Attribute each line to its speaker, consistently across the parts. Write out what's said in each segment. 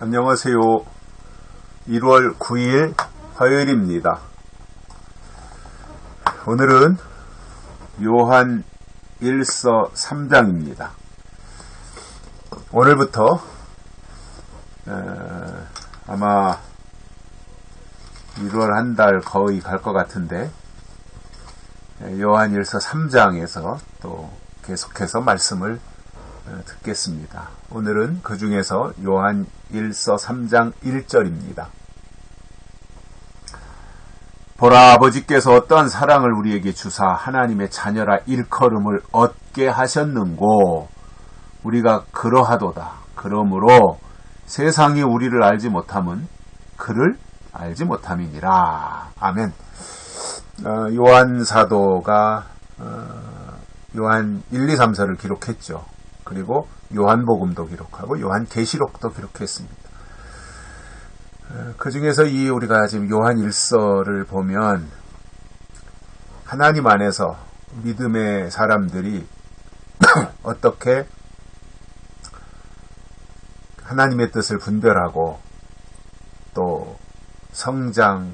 Speaker 1: 안녕하세요. 1월 9일 화요일입니다. 오늘은 요한 1서 3장입니다. 오늘부터 아마 1월 한 달 거의 갈 것 같은데 요한 1서 3장에서 또 계속해서 말씀을 듣겠습니다. 오늘은 그 중에서 요한 1서 3장 1절입니다. 보라, 아버지께서 어떠한 사랑을 우리에게 주사 하나님의 자녀라 일컬음을 얻게 하셨는고 우리가 그러하도다. 그러므로 세상이 우리를 알지 못함은 그를 알지 못함이니라. 아멘. 요한 사도가 요한 1, 2, 3서를 기록했죠. 그리고 요한복음도 기록하고 요한계시록도 기록했습니다. 그 중에서 우리가 지금 요한 1서를 보면 하나님 안에서 믿음의 사람들이 어떻게 하나님의 뜻을 분별하고 또 성장해서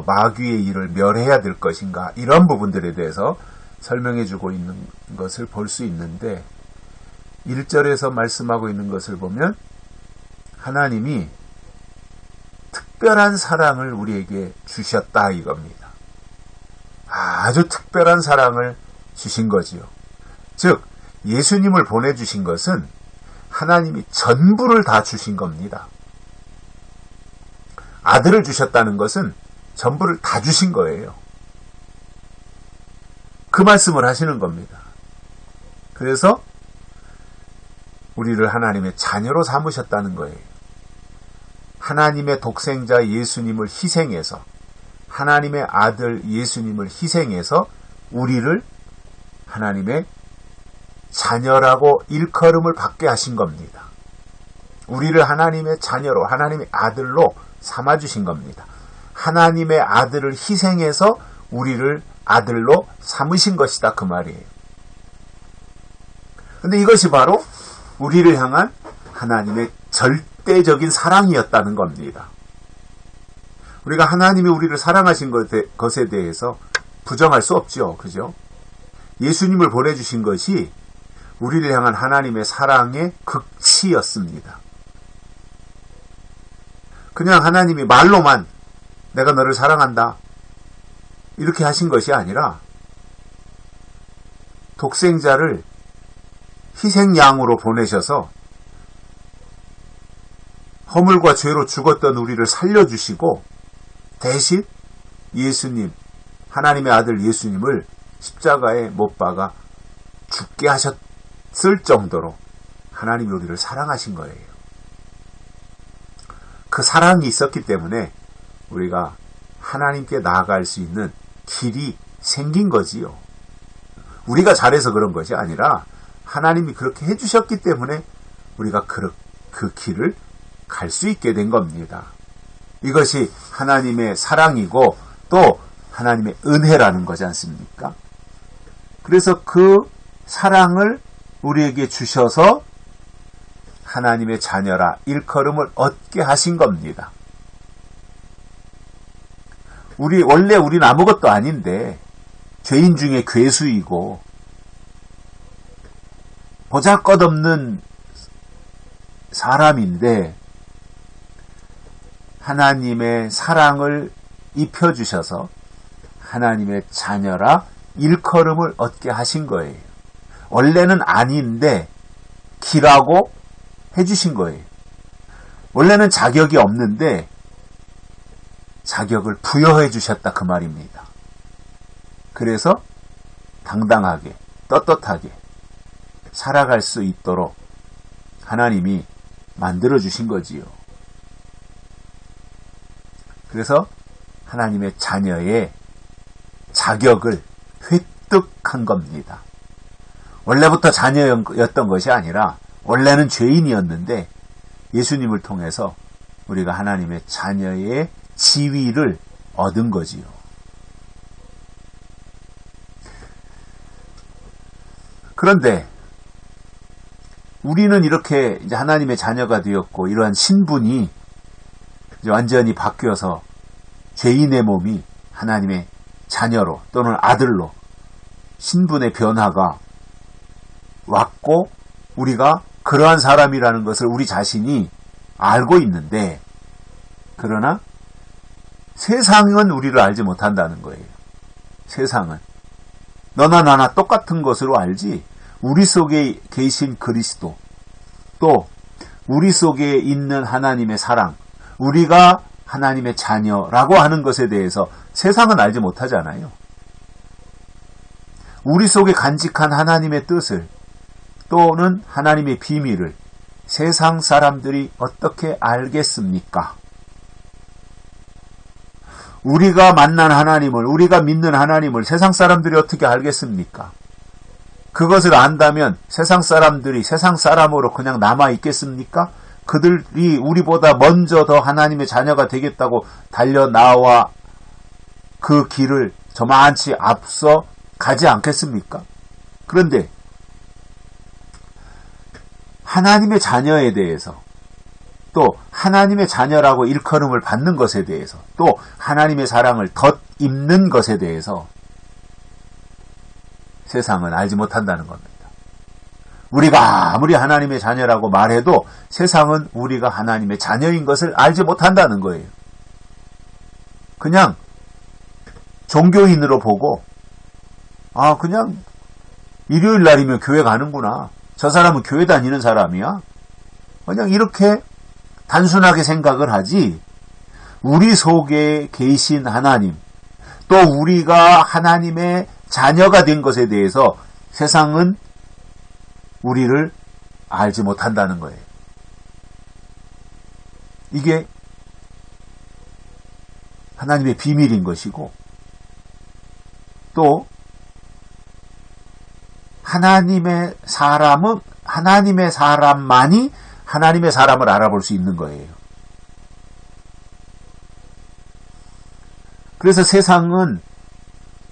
Speaker 1: 마귀의 일을 멸해야 될 것인가, 이런 부분들에 대해서 설명해주고 있는 것을 볼 수 있는데, 1절에서 말씀하고 있는 것을 보면 하나님이 특별한 사랑을 우리에게 주셨다 이겁니다. 아주 특별한 사랑을 주신 거지요. 즉 예수님을 보내주신 것은 하나님이 전부를 다 주신 겁니다. 아들을 주셨다는 것은 전부를 다 주신 거예요. 그 말씀을 하시는 겁니다. 그래서 우리를 하나님의 자녀로 삼으셨다는 거예요. 하나님의 독생자 예수님을 희생해서, 하나님의 아들 예수님을 희생해서 우리를 하나님의 자녀라고 일컬음을 받게 하신 겁니다. 우리를 하나님의 자녀로, 하나님의 아들로 삼아주신 겁니다. 하나님의 아들을 희생해서 우리를 아들로 삼으신 것이다, 그 말이에요. 근데 이것이 바로 우리를 향한 하나님의 절대적인 사랑이었다는 겁니다. 우리가 하나님이 우리를 사랑하신 것에 대해서 부정할 수 없죠. 그죠? 예수님을 보내주신 것이 우리를 향한 하나님의 사랑의 극치였습니다. 그냥 하나님이 말로만 내가 너를 사랑한다 이렇게 하신 것이 아니라 독생자를 희생양으로 보내셔서 허물과 죄로 죽었던 우리를 살려주시고 대신 예수님, 하나님의 아들 예수님을 십자가에 못 박아 죽게 하셨을 정도로 하나님이 우리를 사랑하신 거예요. 그 사랑이 있었기 때문에 우리가 하나님께 나아갈 수 있는 길이 생긴 거지요. 우리가 잘해서 그런 것이 아니라 하나님이 그렇게 해주셨기 때문에 우리가 그 길을 갈 수 있게 된 겁니다. 이것이 하나님의 사랑이고 또 하나님의 은혜라는 거지 않습니까? 그래서 그 사랑을 우리에게 주셔서 하나님의 자녀라 일컬음을 얻게 하신 겁니다. 원래 우리는 아무것도 아닌데 죄인 중에 괴수이고 보잘것없는 사람인데 하나님의 사랑을 입혀주셔서 하나님의 자녀라 일컬음을 얻게 하신 거예요. 원래는 아닌데 기라고 해주신 거예요. 원래는 자격이 없는데 자격을 부여해 주셨다, 그 말입니다. 그래서 당당하게 떳떳하게 살아갈 수 있도록 하나님이 만들어 주신 거지요. 그래서 하나님의 자녀의 자격을 획득한 겁니다. 원래부터 자녀였던 것이 아니라 원래는 죄인이었는데 예수님을 통해서 우리가 하나님의 자녀의 지위를 얻은 거지요. 그런데 우리는 이렇게 이제 하나님의 자녀가 되었고 이러한 신분이 이제 완전히 바뀌어서 죄인의 몸이 하나님의 자녀로 또는 아들로 신분의 변화가 왔고 우리가 그러한 사람이라는 것을 우리 자신이 알고 있는데 그러나 세상은 우리를 알지 못한다는 거예요. 세상은 너나 나나 똑같은 것으로 알지 우리 속에 계신 그리스도 또 우리 속에 있는 하나님의 사랑 우리가 하나님의 자녀라고 하는 것에 대해서 세상은 알지 못하잖아요. 우리 속에 간직한 하나님의 뜻을 또는 하나님의 비밀을 세상 사람들이 어떻게 알겠습니까? 우리가 만난 하나님을, 우리가 믿는 하나님을 세상 사람들이 어떻게 알겠습니까? 그것을 안다면 세상 사람들이 세상 사람으로 그냥 남아있겠습니까? 그들이 우리보다 먼저 더 하나님의 자녀가 되겠다고 달려나와 그 길을 저만치 앞서 가지 않겠습니까? 그런데 하나님의 자녀에 대해서 또 하나님의 자녀라고 일컬음을 받는 것에 대해서 또 하나님의 사랑을 덧입는 것에 대해서 세상은 알지 못한다는 겁니다. 우리가 아무리 하나님의 자녀라고 말해도 세상은 우리가 하나님의 자녀인 것을 알지 못한다는 거예요. 그냥 종교인으로 보고 그냥 일요일 날이면 교회 가는구나. 저 사람은 교회 다니는 사람이야. 그냥 이렇게 단순하게 생각을 하지 우리 속에 계신 하나님 또 우리가 하나님의 자녀가 된 것에 대해서 세상은 우리를 알지 못한다는 거예요. 이게 하나님의 비밀인 것이고 또 하나님의 사람만이 하나님의 사람을 알아볼 수 있는 거예요. 그래서 세상은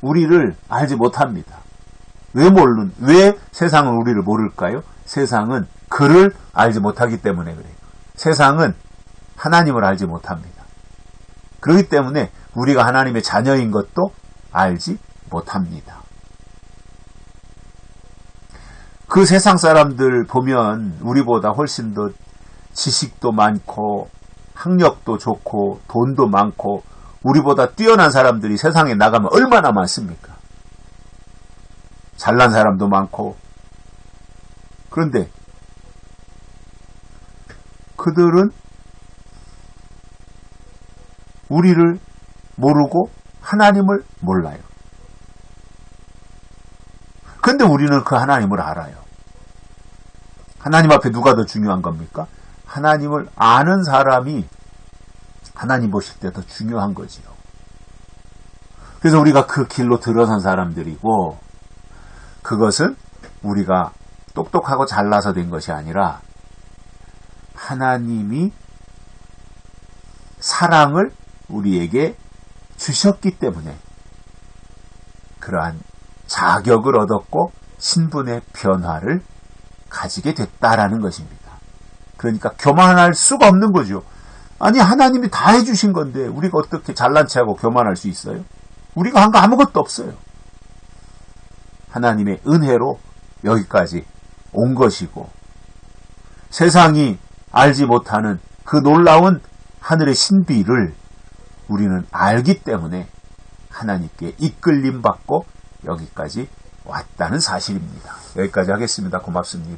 Speaker 1: 우리를 알지 못합니다. 왜 세상은 우리를 모를까요? 세상은 그를 알지 못하기 때문에 그래요. 세상은 하나님을 알지 못합니다. 그렇기 때문에 우리가 하나님의 자녀인 것도 알지 못합니다. 그 세상 사람들 보면 우리보다 훨씬 더 지식도 많고 학력도 좋고 돈도 많고 우리보다 뛰어난 사람들이 세상에 나가면 얼마나 많습니까? 잘난 사람도 많고 그런데 그들은 우리를 모르고 하나님을 몰라요. 그런데 우리는 그 하나님을 알아요. 하나님 앞에 누가 더 중요한 겁니까? 하나님을 아는 사람이 하나님 보실 때 더 중요한 거지요. 그래서 우리가 그 길로 들어선 사람들이고 그것은 우리가 똑똑하고 잘나서 된 것이 아니라 하나님이 사랑을 우리에게 주셨기 때문에 그러한 자격을 얻었고 신분의 변화를 가지게 됐다라는 것입니다. 그러니까 교만할 수가 없는 거죠. 아니 하나님이 다 해주신 건데 우리가 어떻게 잘난 체하고 교만할 수 있어요? 우리가 한 거 아무것도 없어요. 하나님의 은혜로 여기까지 온 것이고 세상이 알지 못하는 그 놀라운 하늘의 신비를 우리는 알기 때문에 하나님께 이끌림 받고 여기까지 왔다는 사실입니다. 여기까지 하겠습니다. 고맙습니다.